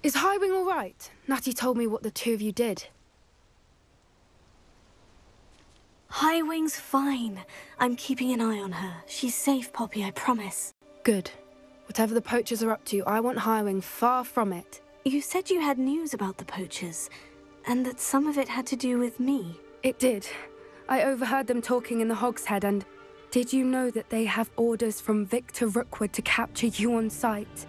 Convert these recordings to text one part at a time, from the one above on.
Is Highwing all right? Natty told me what the two of you did. Highwing's fine. I'm keeping an eye on her. She's safe, Poppy, I promise. Good. Whatever the poachers are up to, I want Highwing far from it. You said you had news about the poachers, and that some of it had to do with me. It did. I overheard them talking in the Hogshead, and did you know that they have orders from Victor Rookwood to capture you on sight?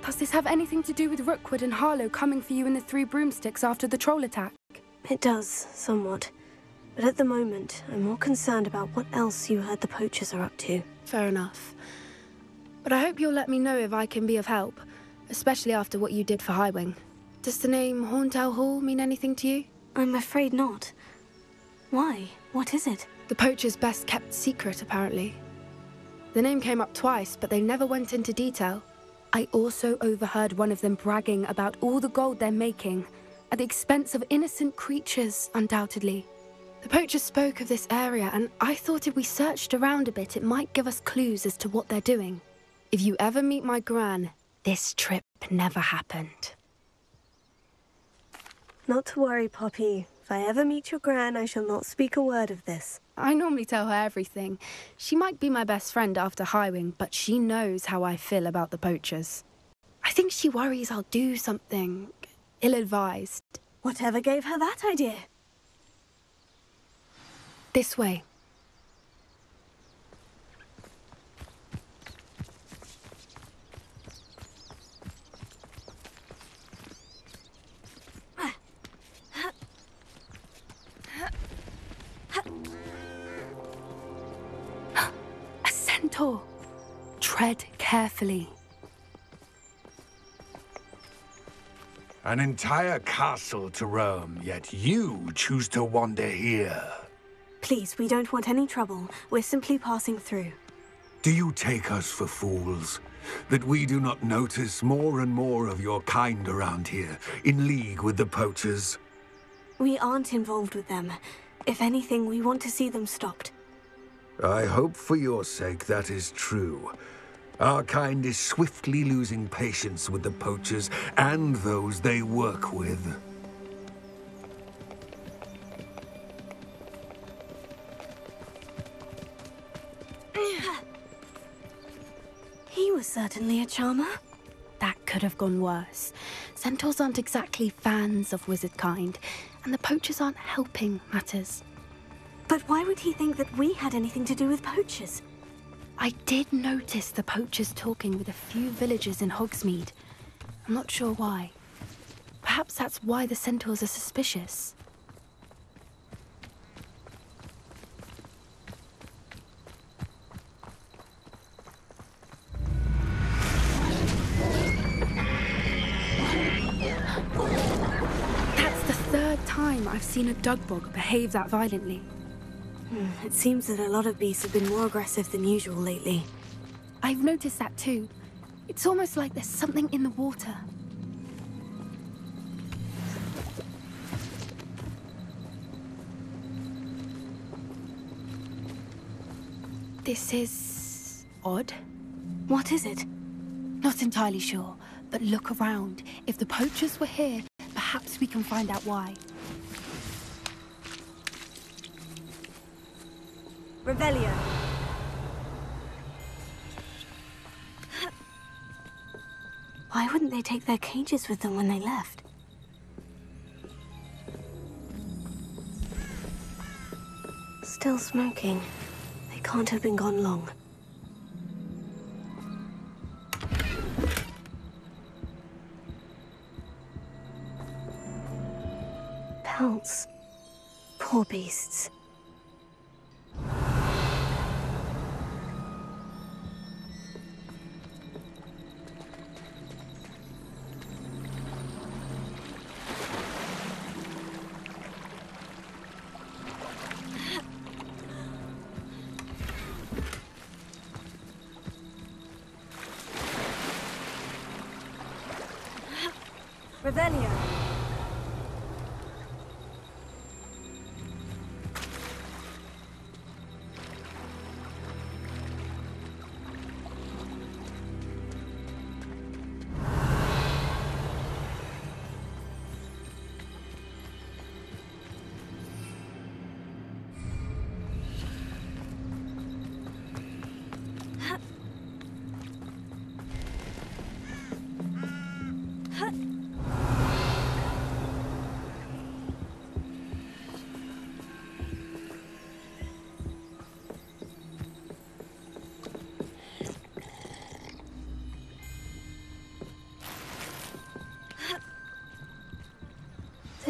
Does this have anything to do with Rookwood and Harlow coming for you in the Three Broomsticks after the troll attack? It does, somewhat. But at the moment, I'm more concerned about what else you heard the poachers are up to. Fair enough. But I hope you'll let me know if I can be of help, especially after what you did for Highwing. Does the name Horntail Hall mean anything to you? I'm afraid not. Why? What is it? The poachers' best kept secret, apparently. The name came up twice, but they never went into detail. I also overheard one of them bragging about all the gold they're making, at the expense of innocent creatures, undoubtedly. The poachers spoke of this area, and I thought if we searched around a bit, it might give us clues as to what they're doing. If you ever meet my gran, this trip never happened. Not to worry, Poppy. If I ever meet your gran, I shall not speak a word of this. I normally tell her everything. She might be my best friend after Highwing, but she knows how I feel about the poachers. I think she worries I'll do something ill-advised. Whatever gave her that idea? This way. A centaur. Tread carefully. An entire castle to roam, yet you choose to wander here. Please, we don't want any trouble. We're simply passing through. Do you take us for fools? That we do not notice more and more of your kind around here, in league with the poachers? We aren't involved with them. If anything, we want to see them stopped. I hope for your sake that is true. Our kind is swiftly losing patience with the poachers and those they work with. He was certainly a charmer. That could have gone worse. Centaurs aren't exactly fans of wizard kind, and the poachers aren't helping matters. But why would he think that we had anything to do with poachers? I did notice the poachers talking with a few villagers in Hogsmeade. I'm not sure why. Perhaps that's why the centaurs are suspicious. That's the third time I've seen a dugbog behave that violently. It seems that a lot of beasts have been more aggressive than usual lately. I've noticed that too. It's almost like there's something in the water. This is odd. What is it? Not entirely sure, but look around. If the poachers were here, perhaps we can find out why. Revelio. Why wouldn't they take their cages with them when they left? Still smoking. They can't have been gone long. Pelts. Poor beasts. Revelio.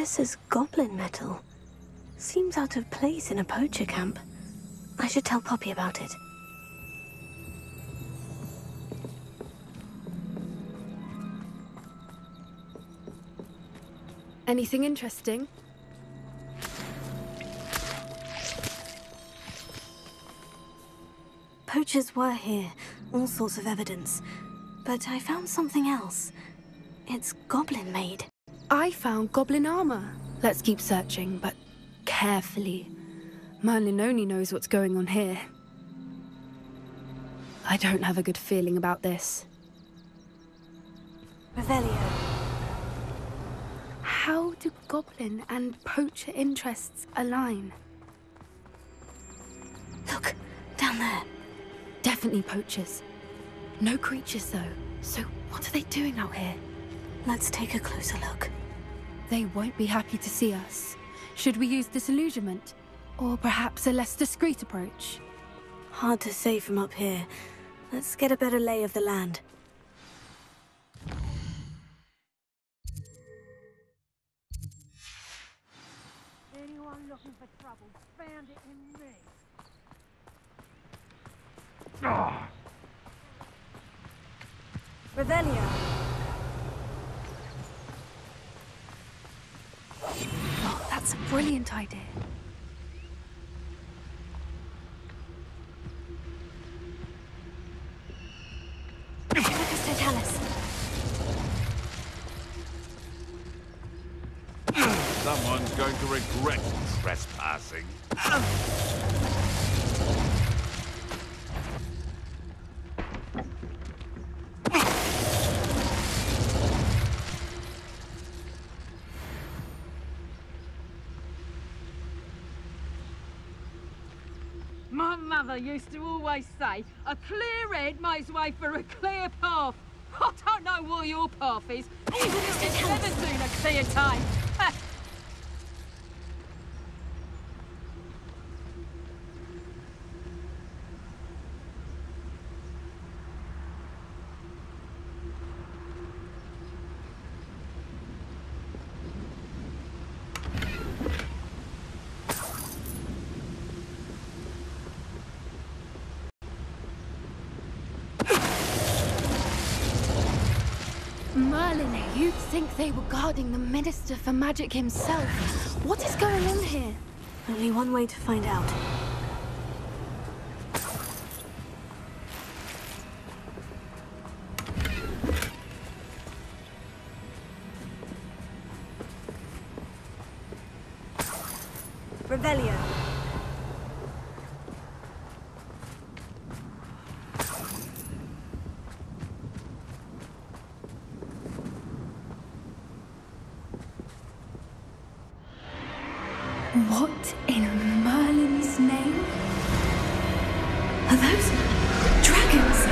This is goblin metal. Seems out of place in a poacher camp. I should tell Poppy about it. Anything interesting? Poachers were here, all sorts of evidence. But I found something else. It's goblin-made. I found goblin armor. Let's keep searching, but carefully. Merlin only knows what's going on here. I don't have a good feeling about this. Revelio. How do goblin and poacher interests align? Look, down there. Definitely poachers. No creatures, though. So what are they doing out here? Let's take a closer look. They won't be happy to see us. Should we use disillusionment? Or perhaps a less discreet approach? Hard to say from up here. Let's get a better lay of the land. Anyone looking for trouble, found it in me. Revelio. Oh, that's a brilliant idea. Someone's going to regret trespassing. My mother used to always say, a clear head makes way for a clear path. I don't know what your path is. Even if you've never seen a clear time. Merlin, you'd think they were guarding the Minister for Magic himself. What is going on here? Only one way to find out. Revelio. What in Merlin's name? Are those dragons?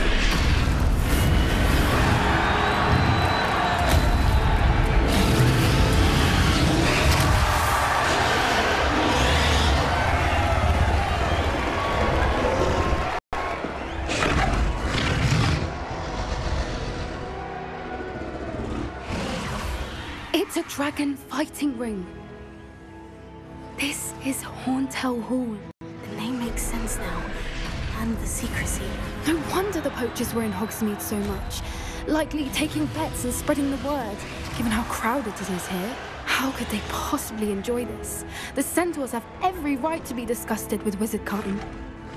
It's a dragon fighting ring. This is Hauntel Hall. The name makes sense now. And the secrecy. No wonder the poachers were in Hogsmeade so much. Likely taking bets and spreading the word, given how crowded it is here. How could they possibly enjoy this? The centaurs have every right to be disgusted with wizardkind.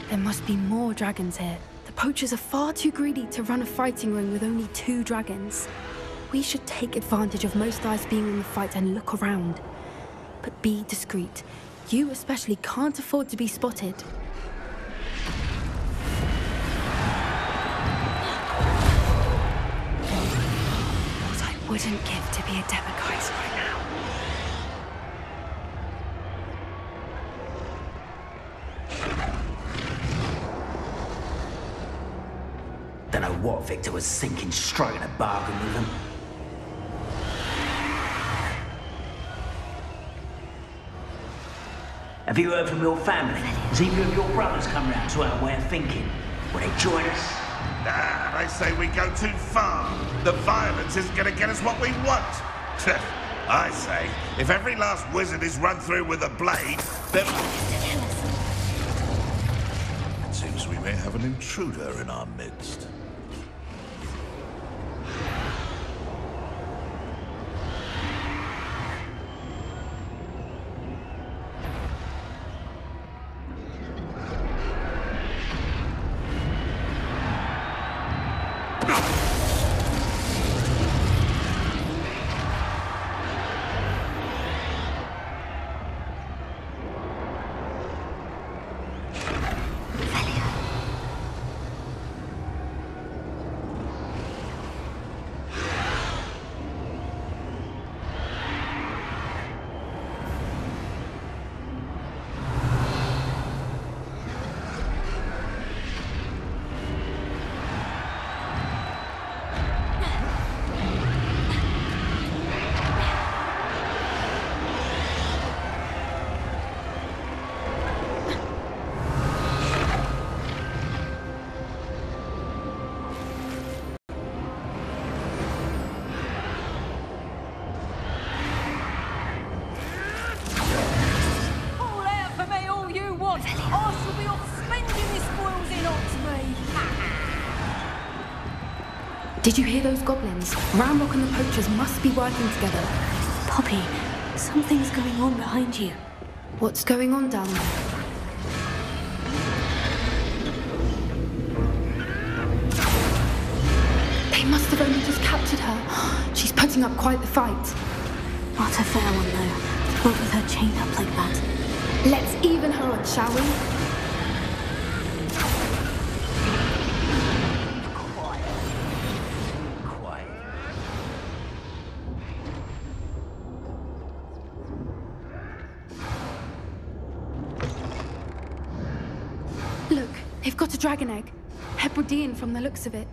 There must be more dragons here. The poachers are far too greedy to run a fighting ring with only 2 dragons. We should take advantage of most eyes being in the fight and look around. But be discreet. You especially can't afford to be spotted. What I wouldn't give to be a Demogorgon right now. Don't know what Victor was thinking, striking a bargain with them. Have you heard from your family? Has either of your brothers come round to our way of thinking? Will they join us? Nah, they say we go too far. The violence isn't going to get us what we want. I say, if every last wizard is run through with a blade, then... It seems we may have an intruder in our midst. Did you hear those goblins? Ramrock and the poachers must be working together. Poppy, something's going on behind you. What's going on down there? They must have only just captured her. She's putting up quite the fight. Not a fair one, though. Not with her chained up like that. Let's even her up, shall we? Look, they've got a dragon egg. Hebridean from the looks of it.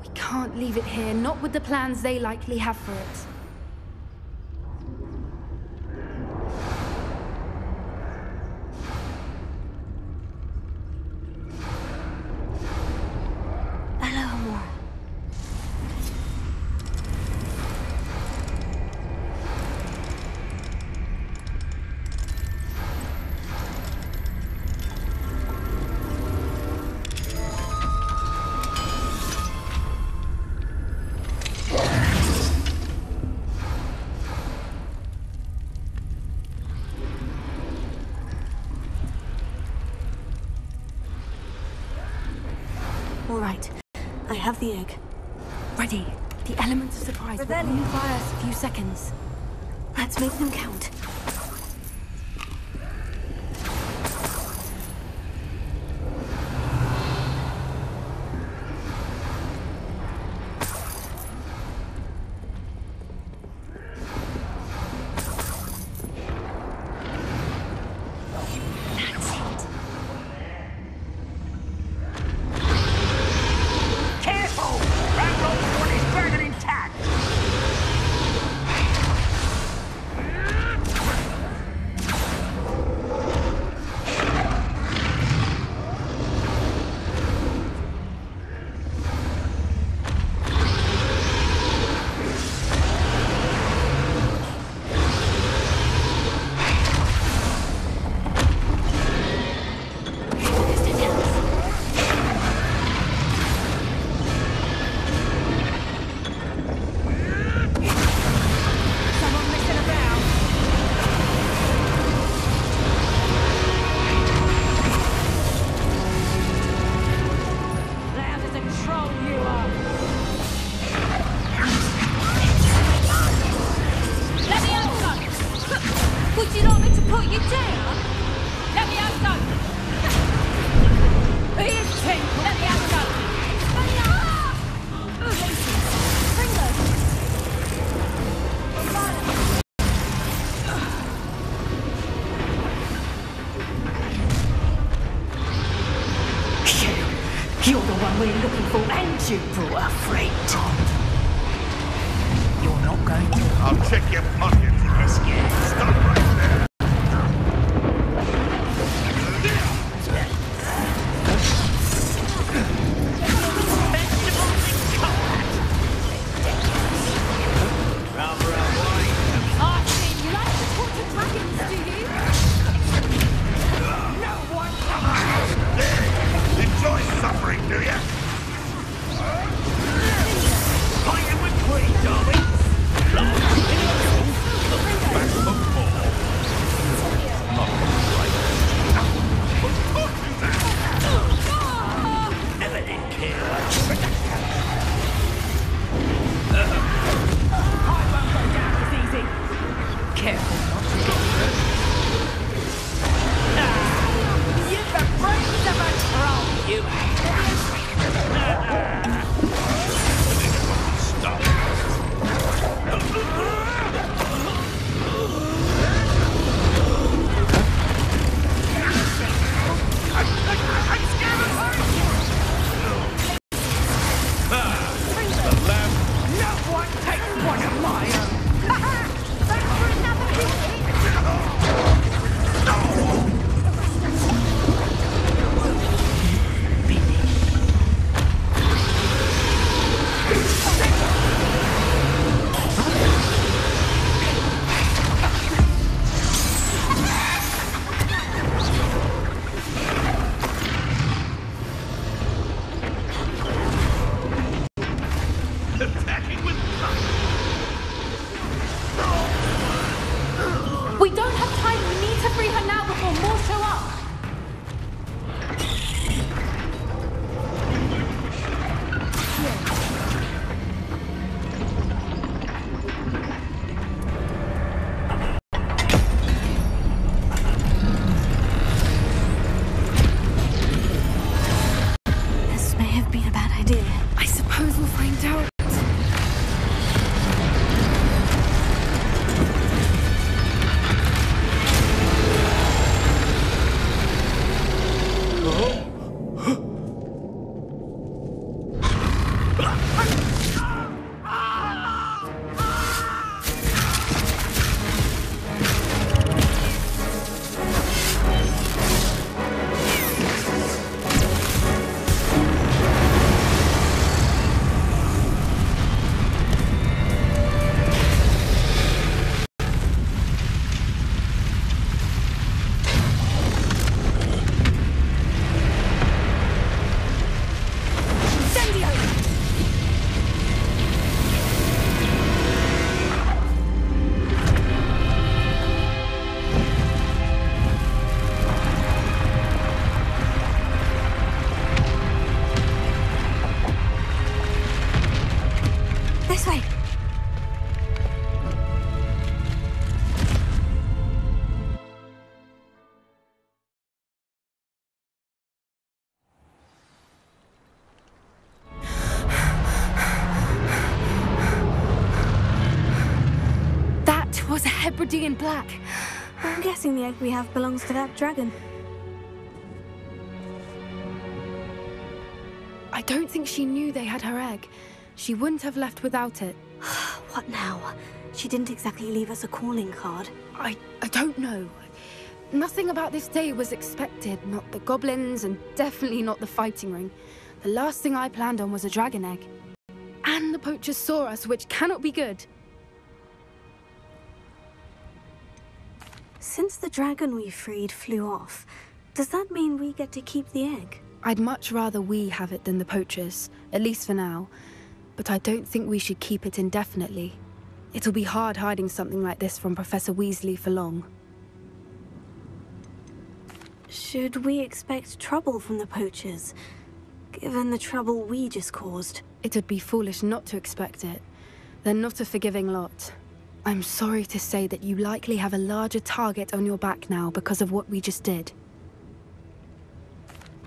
We can't leave it here, not with the plans they likely have for it. All right, I have the egg. Ready. The elements of surprise will only buy us a few seconds. Let's make them count. You're the one we're looking for, and you brought our freight. You're not going to... I'll check your pockets. Let's get... Stop right there. Hebridean black. I'm guessing the egg we have belongs to that dragon. I don't think she knew they had her egg. She wouldn't have left without it. What now? She didn't exactly leave us a calling card. I don't know. Nothing about this day was expected. Not the goblins, and definitely not the fighting ring. The last thing I planned on was a dragon egg. And the poachers saw us, which cannot be good. Since the dragon we freed flew off, does that mean we get to keep the egg? I'd much rather we have it than the poachers, at least for now. But I don't think we should keep it indefinitely. It'll be hard hiding something like this from Professor Weasley for long. Should we expect trouble from the poachers, given the trouble we just caused? It'd be foolish not to expect it. They're not a forgiving lot. I'm sorry to say that you likely have a larger target on your back now because of what we just did.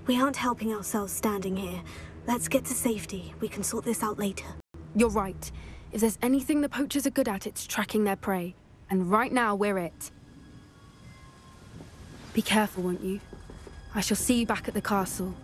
We aren't helping ourselves standing here. Let's get to safety. We can sort this out later. You're right. If there's anything the poachers are good at, it's tracking their prey. And right now, we're it. Be careful, won't you? I shall see you back at the castle.